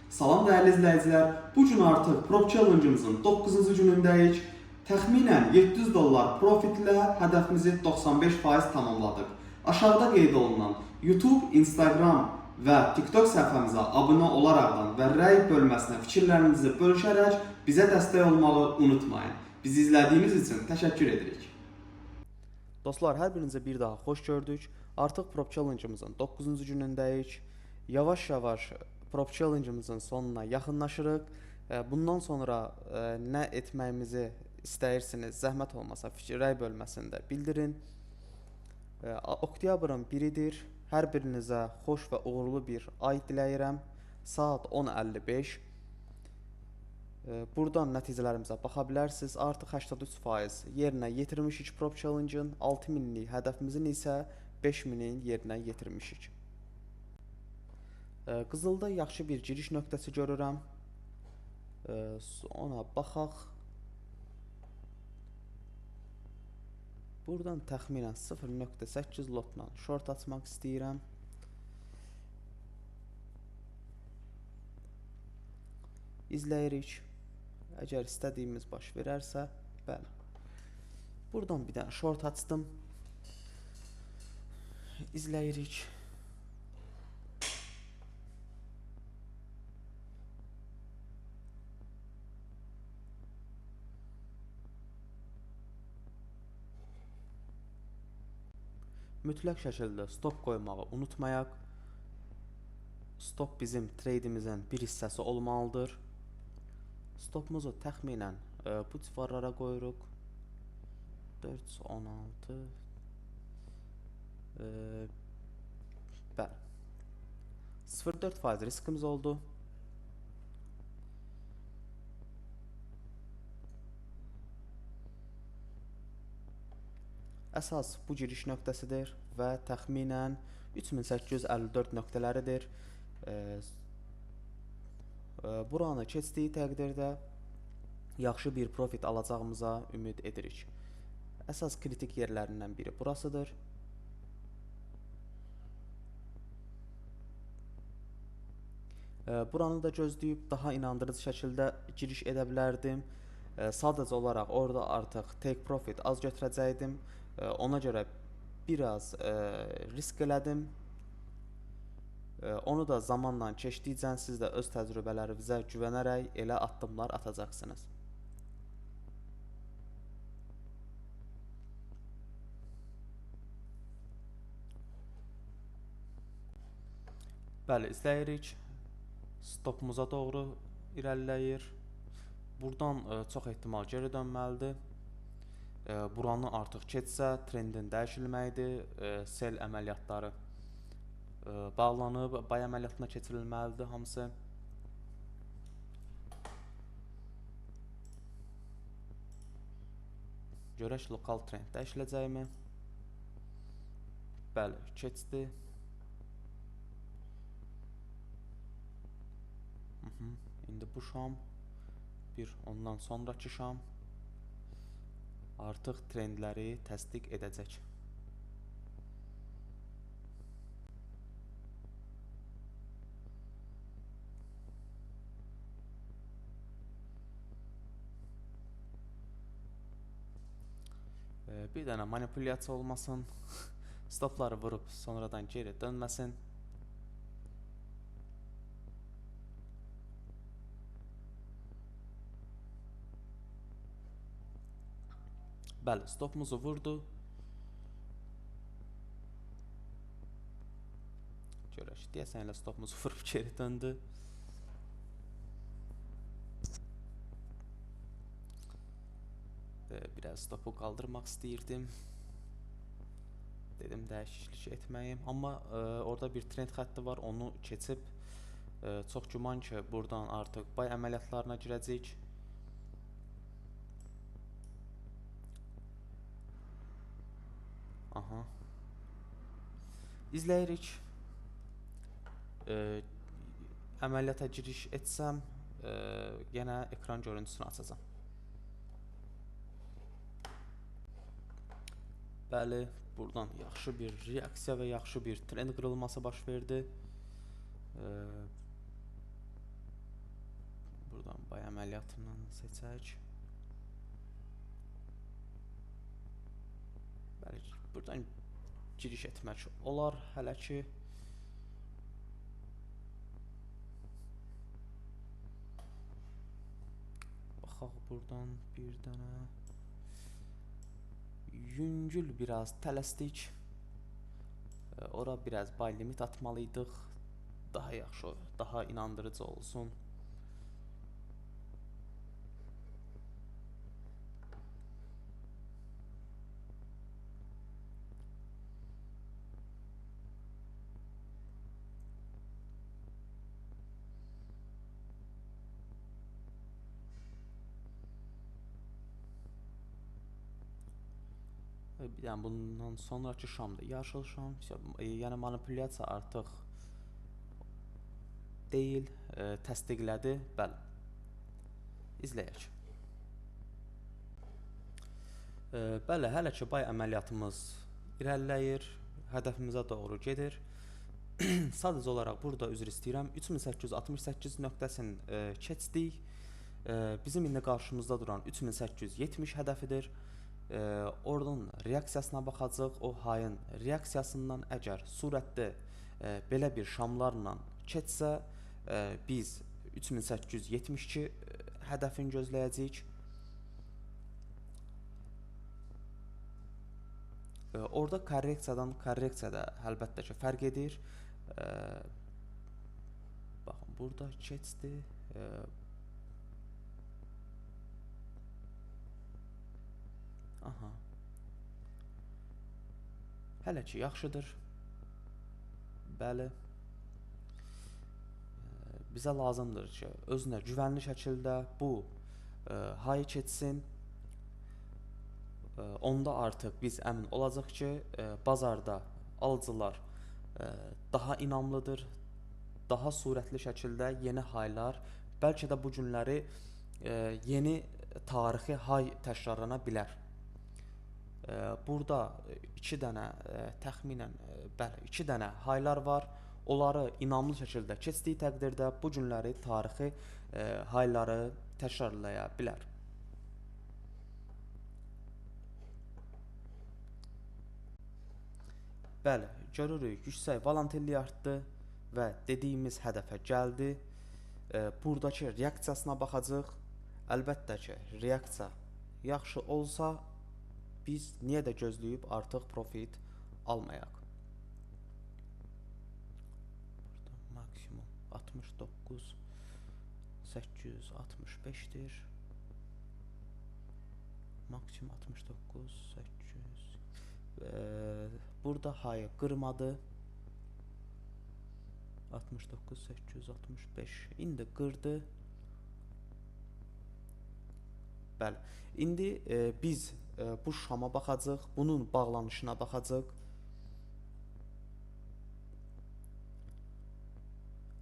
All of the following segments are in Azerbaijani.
Salam dəyərli izləyicilər, bu gün artıq Prop Challenge-ımızın 9-cu günündəyik. Təxminən $700 profitlə hədəfimizi 95% tamamladıq. Aşağıda qeyd olunan YouTube, Instagram və TikTok səhifəmizə abunə olaraqdan və rəy bölməsinə fikirlərinizi bölüşərək bizə dəstək olmağı unutmayın. Bizi izlədiyiniz üçün təşəkkür edirik. Dostlar, hər birinizə bir daha xoş gördük. Artıq Prop Challenge-ımızın 9-cu günündəyik. Yavaş-yavaş Prop Challenge-ımızın sonuna yaxınlaşırıq. Bundan sonra nə etməyimizi istəyirsiniz, zəhmət olmasa rəy bölməsində bildirin. Oktyabrın 1-idir. Hər birinizə xoş və uğurlu bir ay diləyirəm. Saat 10:55. Buradan nəticələrimizə baxa bilərsiniz. Artıq 83% yerinə yetirmişik Prop Challenge-ın. 6000-lik hədəfimizin isə 5000-in yerinə yetirmişik. Qızılda yaxşı bir giriş nöqtəsi görürəm. Ona baxaq. Buradan təxminən 0.8 lotla short açmaq istəyirəm. İzləyirik. Əgər istədiyimiz baş verərsə, bəli. Buradan bir dənə short açdım. İzləyirik. Mütləq şəkildə stop qoymağı unutmayaq. Stop bizim trade'imizin bir hissəsi olmalıdır. Stopumuzu təxminən bu civarlara qoyuruq. 416 bəli. 0.4% riskimiz oldu. Əsas bu giriş nöqtəsidir və təxminən 3854 nöqtələridir. Buranı keçdiyi təqdirdə yaxşı bir profit alacağımıza ümid edirik. Əsas kritik yerlərindən biri burasıdır. Buranı da gözləyib daha inandırıcı şəkildə giriş edə bilərdim. Sadəcə olaraq orada artıq take profit az götürəcəkdim. Ona görə biraz risk elədim. Onu da zamanla keçdikcə siz də öz təcrübələrinizə güvənərək elə addımlar atacaqsınız. Bəli, izləyirik. Stopumuza doğru irəliləyir. Buradan çox ehtimal geri dönməlidir. Buranı artıq keçsə, trendin dəyişilməlidir. Sell əməliyyatları bağlanıb, buy əməliyyatına keçirilməlidir hamısı. Görək lokal trend dəyişiləcəkmi? Bəli, keçdi. İndi bu şam, bir ondan sonraki şam artıq trendləri təsdiq edəcək. Bir dənə manipulyasiya olmasın, stopları vurub sonradan geri dönməsin. Bəli, stopumuzu vurdu. Görək, deyəsən elə stopumuzu vurub geri döndü. Biraz stopu qaldırmaq istəyirdim. Dedim dəyişiklik etməyim. Amma orada bir trend xətti var, onu keçib. Çox güman ki, buradan artıq buy əməliyyatlarına girəcək. Aha. İzləyirik. Əməliyyata giriş etsəm, yenə ekran görüntüsünü açacağım. Bəli, buradan yaxşı bir reaksiya və yaxşı bir trend qırılması baş verdi. əməliyyatından seçək. Bəli, buradan giriş etmək olar hələ ki. Baxaq buradan bir dənə yüngül biraz tələsdik. Ora biraz buy limit atmalıydıq. Daha yaxşı, daha inandırıcı olsun. Yəni bundan sonraki şamda yaşıl şam, yəni manipulyasiya artıq deyil, təsdiqlədi. Bəli. İzləyək. Bəli, hələ ki buy əməliyyatımız irəliləyir, hədəfimizə doğru gedir. Sadəcə olaraq burada üzr istəyirəm, 3868 nöqtəsini keçdik. Bizim indi qarşımızda duran 3870 hədəfidir. Oradan reaksiyasına baxacaq. O hayın reaksiyasından əgər sürətdə belə bir şamlarla keçsə, biz 3872 hədəfini gözləyəcəyik. Orada korreksiyadan korreksiyada əlbəttə ki fərq edir. Baxın, burada keçdi. Aha. Hələ ki yaxşıdır. Bəli. Bizə lazımdır ki, özünə güvənli şəkildə bu hayı keçsin. Onda artıq biz əmin olacaq ki, bazarda alıcılar daha inamlıdır, daha sürətli şəkildə yeni haylar, bəlkə də bu günləri yeni tarixi hay təkrarlana bilər. Burada 2 dənə təxminən bəli, 2 dənə haylar var. Onları inamlı şəkildə keçdiyi təqdirdə bu günləri tarixi hayları təkrarlaya bilər. Bəli, görürük yüksək volatillik artdı və dediyimiz hədəfə gəldi. Buradakı reaksiyasına baxacaq. Əlbəttə ki, reaksiya yaxşı olsa biz niyə də gözləyib artıq profit almayaq. Burada maksimum 69 865'dir. Maksimum 69 800. Burada hayır qırmadı. 69 865. İndi qırdı. Bəli. İndi biz bu şama baxacaq, bunun bağlanışına baxacaq.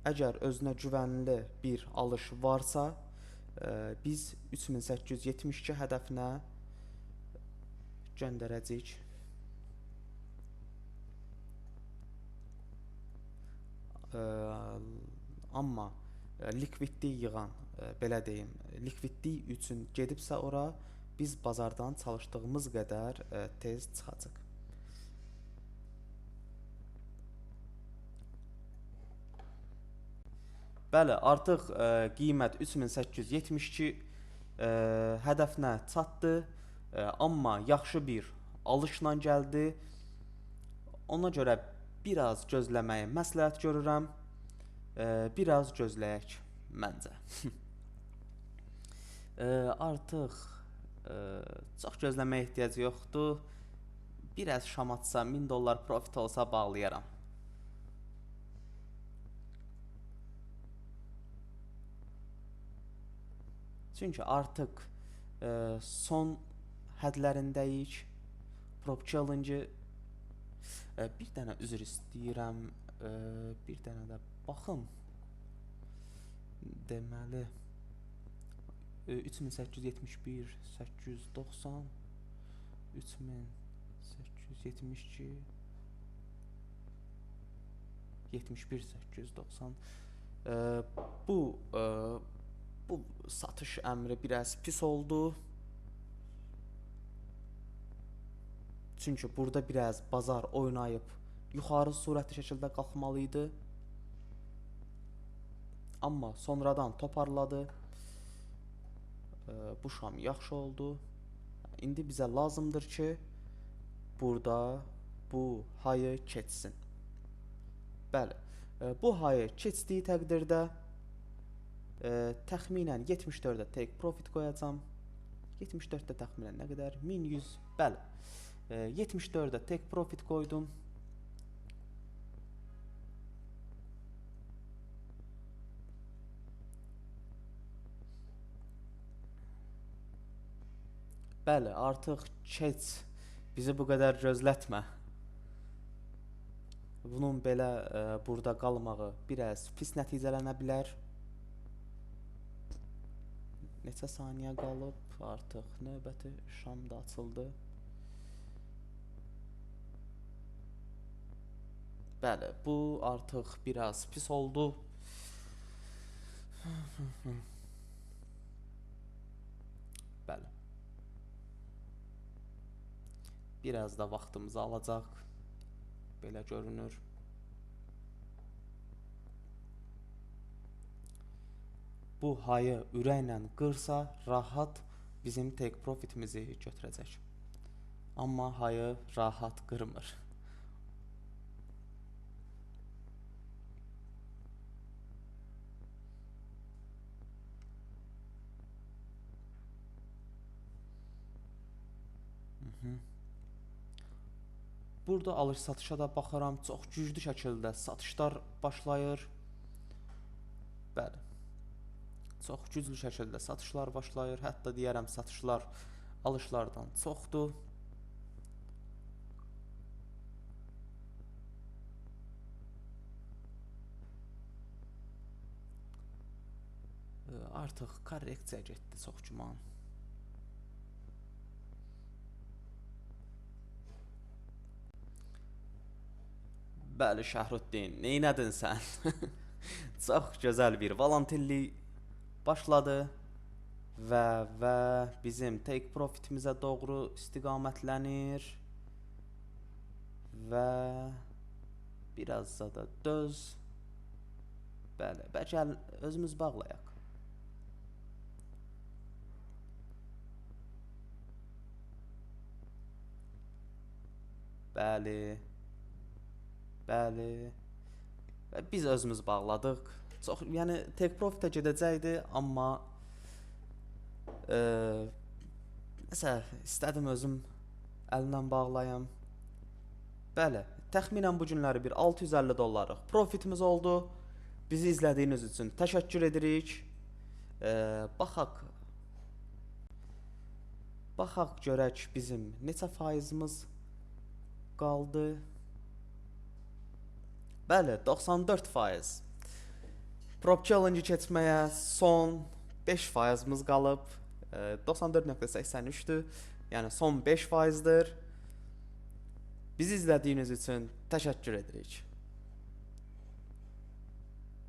Əgər özünə güvənli bir alış varsa, biz 3872 hədəfinə göndərəcəyik. Amma likvidlik yığan, belə deyim, likvidlik üçün gedibsə ora, biz bazardan çalışdığımız qədər tez çıxacaq. Bəli, artıq qiymət 3872 hədəfinə çatdı, amma yaxşı bir alışla gəldi. Ona görə biraz gözləməyi məsləhət görürəm. Biraz gözləyək məncə. Artıq çox gözləməyə ehtiyac yoxdur. Biraz şam atsa, $1000 profit olsa bağlayaram. Çünki artıq son hədlərindəyik. Prop challenge bir dənə üzr istəyirəm. Bir dənə də baxım. Deməli 3871 890 3872 71 890 bu satış əmri biraz pis oldu. Çünki burada biraz bazar oynayıb yuxarı sürətli şəkildə qalxmalı idi. Amma sonradan toparladı. Bu şam yaxşı oldu. İndi bizə lazımdır ki, burada bu hayı keçsin. Bəli, bu hayı keçdiyi təqdirdə təxminən 74-də take profit qoyacam. 74-də təxminən nə qədər? 1100. Bəli. 74-də take profit qoydum. Bəli, artıq keç. Bizi bu qədər gözlətmə. Bunun belə burada qalmağı biraz pis nəticələnə bilər. Neçə saniyə qalıb? Artıq növbəti şam da açıldı. Bəli, bu artıq biraz pis oldu. Bəli. Biraz da vaxtımızı alacaq. Belə görünür. Bu hayı ürəklə qırsa, rahat bizim take profitimizi götürəcək. Amma hayı rahat qırmır. Burada alış-satışa da baxıram. Çox güclü şəkildə satışlar başlayır. Bəli. Çox güclü şəkildə satışlar başlayır. Hətta deyərəm satışlar alışlardan çoxdur. Artıq korreksiya getdi çox güman. Bəli, Şəhrüddin, neynədin sən? Çox gözəl bir valantillik başladı və bizim take profitimizə doğru istiqamətlənir və biraz da döz. Bəli, bəlkə özümüz bağlayaq. Bəli. Bəli. Və biz özümüz bağladıq. Çox, yəni take profitə gedəcəkdi, amma nəsə istədim özüm əlimdən bağlayam. Bəli, təxminən bu günləri bir 650 dollarlıq profitimiz oldu. Bizi izlədiyiniz üçün təşəkkür edirik. Baxaq görək bizim neçə faizimiz qaldı. Bəli, 94%. Prop challenge keçməyə son 5%'miz qalıb. 94.83'dür. Yəni son 5%'dir. Bizi izlədiyiniz üçün təşəkkür edirik.